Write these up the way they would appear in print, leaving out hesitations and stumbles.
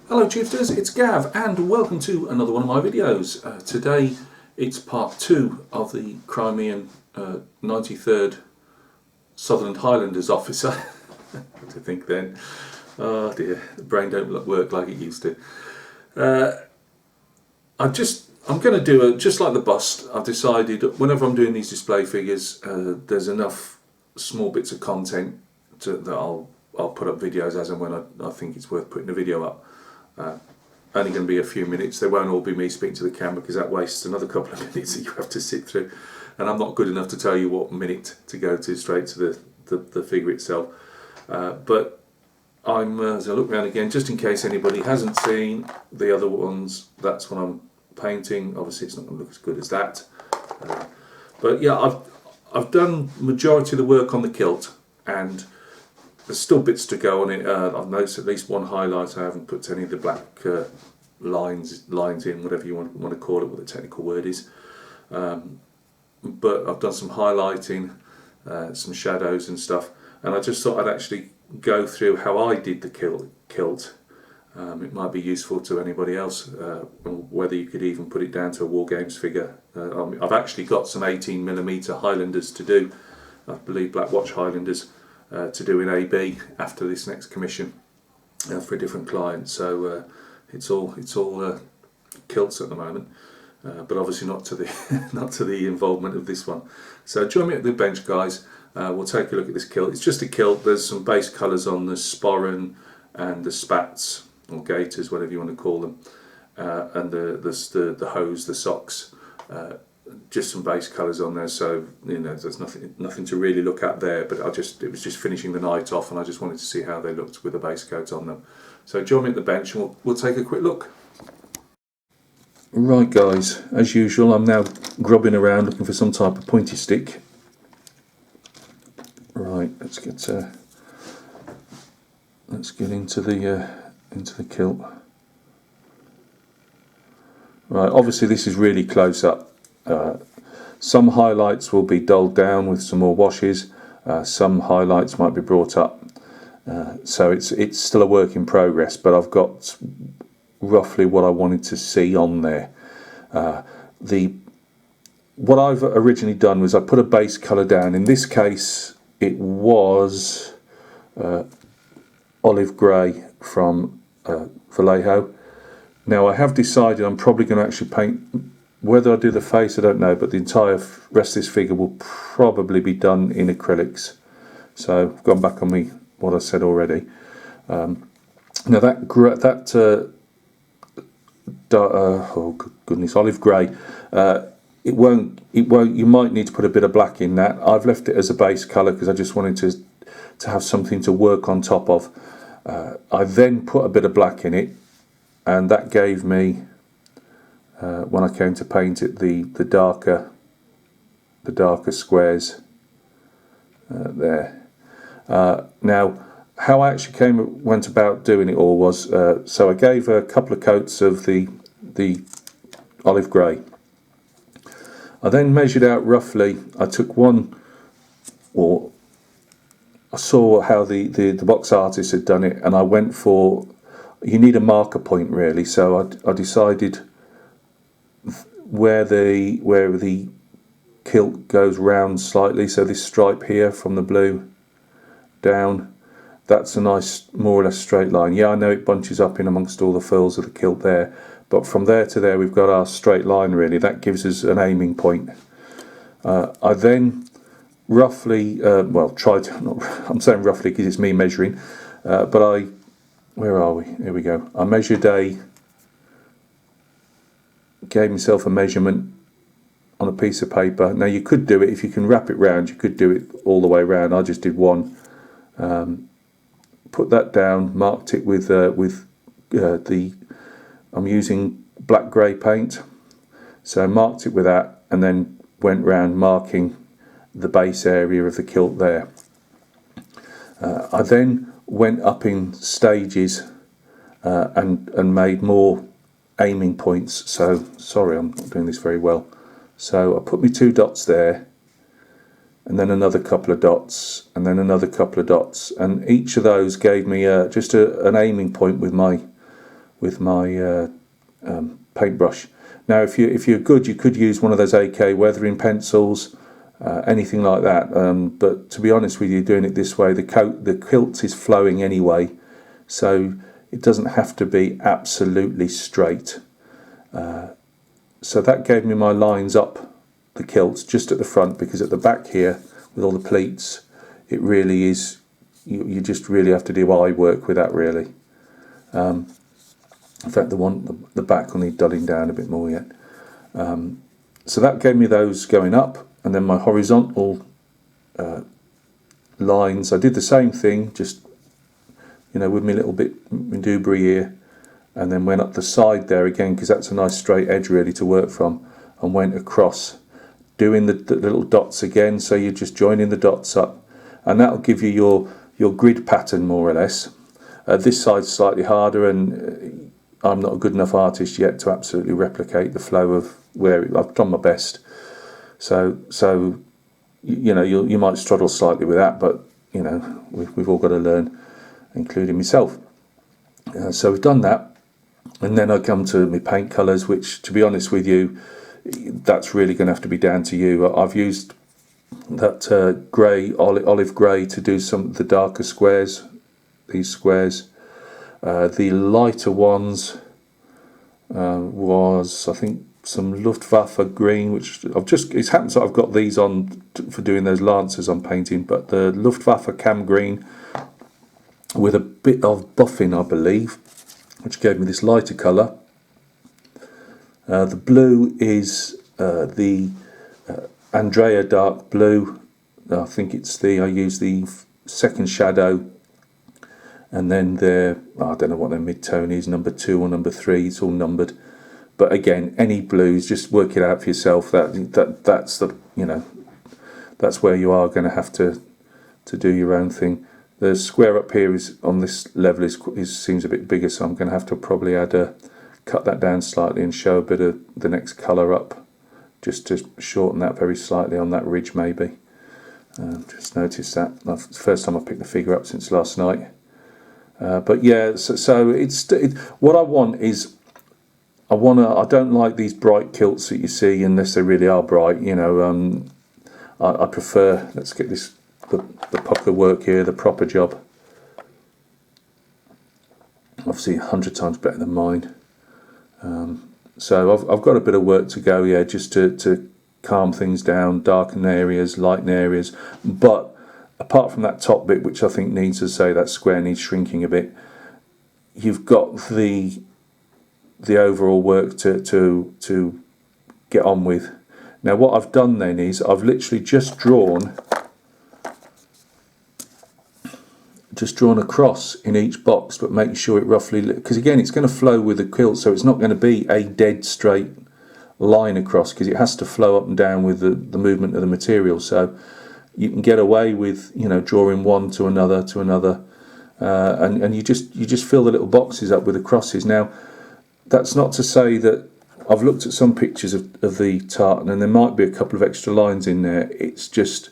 Hello Chiefers, it's Gav and welcome to another one of my videos. Today it's part 2 of the Crimean 93rd Sutherland Highlanders officer. What to think then? Oh dear, the brain don't work like it used to. I'm going to do just like the bust. I've decided whenever I'm doing these display figures, there's enough small bits of content that I'll put up videos as and when I think it's worth putting a video up. Only going to be a few minutes. They won't all be me speaking to the camera because that wastes another couple of minutes that you have to sit through, and I'm not good enough to tell you what minute to go to straight to the figure itself. But I'm as I look around again, just in case anybody hasn't seen the other ones, that's what I'm painting. Obviously it's not going to look as good as that, but yeah, I've done majority of the work on the kilt, and there's still bits to go on it. I've noticed at least one highlight. I haven't put any of the black lines in, whatever you want to call it, what the technical word is. But I've done some highlighting, some shadows and stuff. And I just thought I'd actually go through how I did the kilt. It might be useful to anybody else, whether you could even put it down to a War Games figure. I've actually got some 18mm Highlanders to do. I believe Black Watch Highlanders. To do in AB after this next commission for a different client, so it's all kilts at the moment, but obviously not to the not to the involvement of this one. So join me at the bench, guys. We'll take a look at this kilt. It's just a kilt. There's some base colours on the sporran and the spats or gaiters, whatever you want to call them, and the hose, the socks. Just some base colours on there, so you know there's nothing to really look at there. But it was just finishing the night off, and I just wanted to see how they looked with the base coat on them. So join me at the bench, and we'll take a quick look. Right, guys, as usual, I'm now grubbing around looking for some type of pointy stick. Right, let's get into the kilt. Right, obviously this is really close up. Some highlights will be dulled down with some more washes. Some highlights might be brought up. So it's still a work in progress, but I've got roughly what I wanted to see on there. What I've originally done was I put a base colour down. In this case, it was olive grey from Vallejo. Now I have decided I'm probably going to actually paint. Whether I do the face, I don't know, but the entire rest of this figure will probably be done in acrylics. So I've gone back on what I said already. Now oh goodness, olive grey. It won't. You might need to put a bit of black in that. I've left it as a base colour because I just wanted to have something to work on top of. I then put a bit of black in it, and that gave me. When I came to paint it, the darker squares there. Now, how I actually went about doing it all was so I gave a couple of coats of the olive grey. I then measured out roughly. I took one, or I saw how the box artist had done it, and I went for. You need a marker point really, so I decided. Where the kilt goes round slightly, so this stripe here from the blue down, that's a nice more or less straight line. Yeah, I know it bunches up in amongst all the frills of the kilt there, but from there to there we've got our straight line really. That gives us an aiming point. I then roughly, tried to, I'm saying roughly because it's me measuring, but where are we? Here we go. I measured gave myself a measurement on a piece of paper. Now you could do it, if you can wrap it round, you could do it all the way round. I just did one. Put that down, marked it with I'm using black grey paint, so I marked it with that, and then went round marking the base area of the kilt there. I then went up in stages and made more aiming points. So sorry, I'm not doing this very well. So I put my 2 dots there, and then another couple of dots, and then another couple of dots, and each of those gave me just an aiming point with my with my paintbrush. Now if you're good, you could use one of those AK weathering pencils, anything like that, but to be honest with you, doing it this way, the kilt is flowing anyway, so it doesn't have to be absolutely straight. So that gave me my lines up the kilt just at the front, because at the back here with all the pleats, it really is, you just really have to do eye work with that really. In fact, the back will need dulling down a bit more yet. So that gave me those going up, and then my horizontal lines, I did the same thing, just with my little bit Dewberry here, and then went up the side there again, because that's a nice straight edge really to work from, and went across, doing the little dots again. So you're just joining the dots up, and that'll give you your grid pattern more or less. This side's slightly harder, and I'm not a good enough artist yet to absolutely replicate the flow of where I've done my best. So you might struggle slightly with that, but we've all got to learn, including myself. So we've done that, and then I come to my paint colours, which, to be honest with you, that's really going to have to be down to you. I've used that grey, olive grey, to do some of the darker squares, these squares. The lighter ones was, I think, some Luftwaffe green, which it happens that I've got these on for doing those lancers I'm painting, but the Luftwaffe cam green with a bit of buffing, I believe, which gave me this lighter colour. The blue is the Andrea dark blue. I think I use the second shadow, and then I don't know what their mid-tone is, number 2 or number 3, it's all numbered. But again, any blues, just work it out for yourself. That's that's where you are going to have to do your own thing. The square up here is on this level seems a bit bigger, so I'm going to have to probably cut that down slightly and show a bit of the next colour up, just to shorten that very slightly on that ridge maybe. Just noticed that. It's the first time I picked the figure up since last night. But yeah, so what I want is, I don't like these bright kilts that you see unless they really are bright. I prefer, let's get the pucker work here, the proper job. Obviously 100 times better than mine. So I've got a bit of work to go, yeah, just to calm things down, darken areas, lighten areas. But apart from that top bit, which I think needs, to say, that square needs shrinking a bit, you've got the overall work to get on with. Now what I've done then is I've literally just drawn across in each box, but making sure it roughly, because again it's going to flow with the quilt, so it's not going to be a dead straight line across, because it has to flow up and down with the movement of the material. So you can get away with drawing one to another and you just fill the little boxes up with the crosses. Now that's not to say that, I've looked at some pictures of the tartan and there might be a couple of extra lines in there. It's just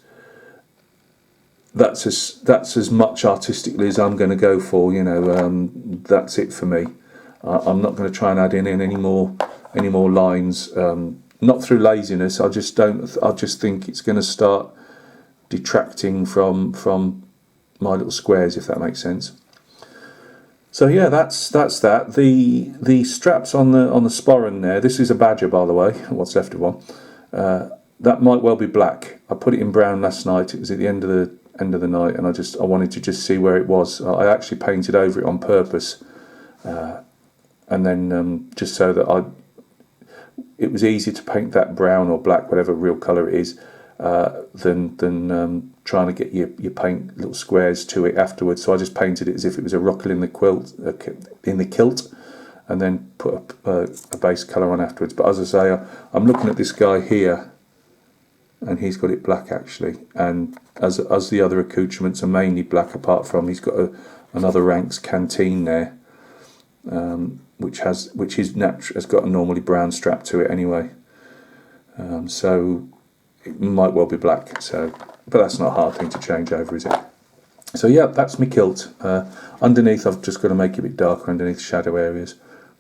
that's as much artistically as I'm going to go for. That's it for me. I'm not going to try and add in any more lines. Not through laziness. I just think it's going to start detracting from my little squares, if that makes sense. So yeah, that's that. The straps on the sporran there. This is a Badger, by the way. What's left of one. That might well be black. I put it in brown last night. It was at the end of the night, and I wanted to just see where it was. I actually painted over it on purpose, and then just so that it was easier to paint that brown or black, whatever real colour it is, than trying to get your paint little squares to it afterwards. So I just painted it as if it was a rockle in the kilt, and then put a base colour on afterwards. But as I say, I'm looking at this guy here, and he's got it black actually, and as the other accoutrements are mainly black, apart from he's got another Ranks canteen there, which has got a normally brown strap to it anyway. So it might well be black, but that's not a hard thing to change over, is it? So yeah, that's my kilt. Underneath I've just got to make it a bit darker underneath shadow areas.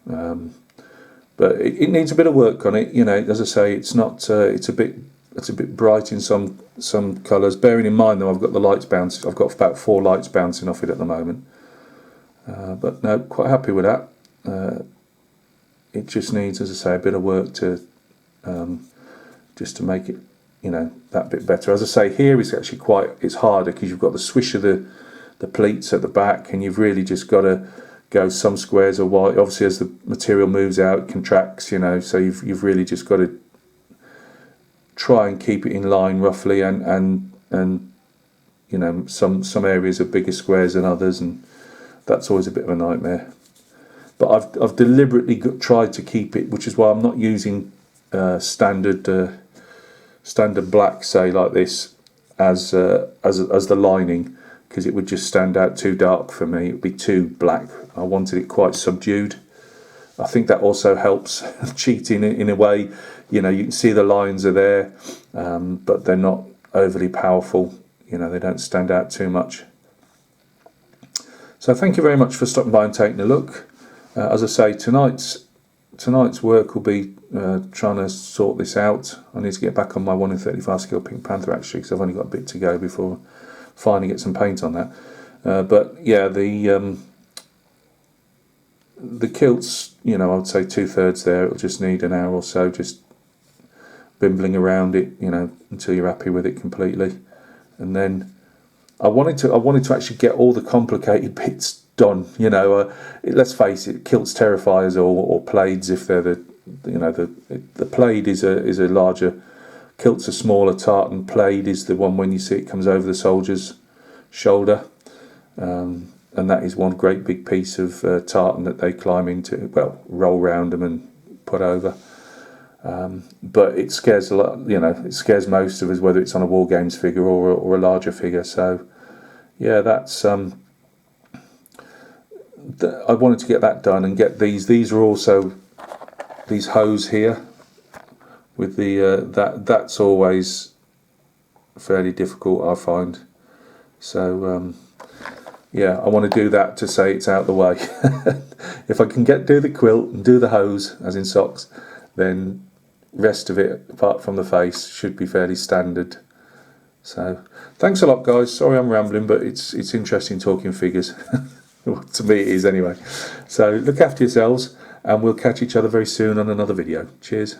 But it needs a bit of work on it. You know, as I say, it's not. It's a bit bright in some colours. Bearing in mind though, I've got the lights bouncing. I've got about 4 lights bouncing off it at the moment. But no, quite happy with that. It just needs, as I say, a bit of work to just to make it, you know, that bit better. As I say, here it's actually it's harder because you've got the swish of the pleats at the back, and you've really just got to go some squares are wide. Obviously, as the material moves out, it contracts, you know. So you've really just got to try and keep it in line roughly, and you know, some areas are bigger squares than others, and that's always a bit of a nightmare. But I've deliberately tried to keep it, which is why I'm not using standard black, say like this, as the lining, because it would just stand out too dark for me. It would be too black. I wanted it quite subdued. I think that also helps cheating in a way. You know, you can see the lines are there, but they're not overly powerful. You know, they don't stand out too much. So thank you very much for stopping by and taking a look. As I say, tonight's work will be trying to sort this out. I need to get back on my 1 in 35 scale Pink Panther actually, because I've only got a bit to go before finally get some paint on that. But yeah, the kilt's, you know, I would say 2/3 there. It'll just need an hour or so, just bimbling around it, you know, until you're happy with it completely. And then I wanted to actually get all the complicated bits done. You know, let's face it, kilts terrifiers or plaids, if they're the plaid is a larger. Kilt's a smaller. Tartan plaid is the one when you see it comes over the soldier's shoulder, and that is one great big piece of tartan that they climb into, well, roll round them and put over. But it scares a lot, you know, it scares most of us, whether it's on a War Games figure or a larger figure. So yeah, that's I wanted to get that done and get these. These are also these hose here with the that's always fairly difficult, I find. So yeah, I want to do that to say it's out the way. If I can do the quilt and do the hose, as in socks, then rest of it, apart from the face, should be fairly standard. So thanks a lot, guys. Sorry I'm rambling, but it's interesting talking figures. To me it is anyway. So look after yourselves, and we'll catch each other very soon on another video. Cheers.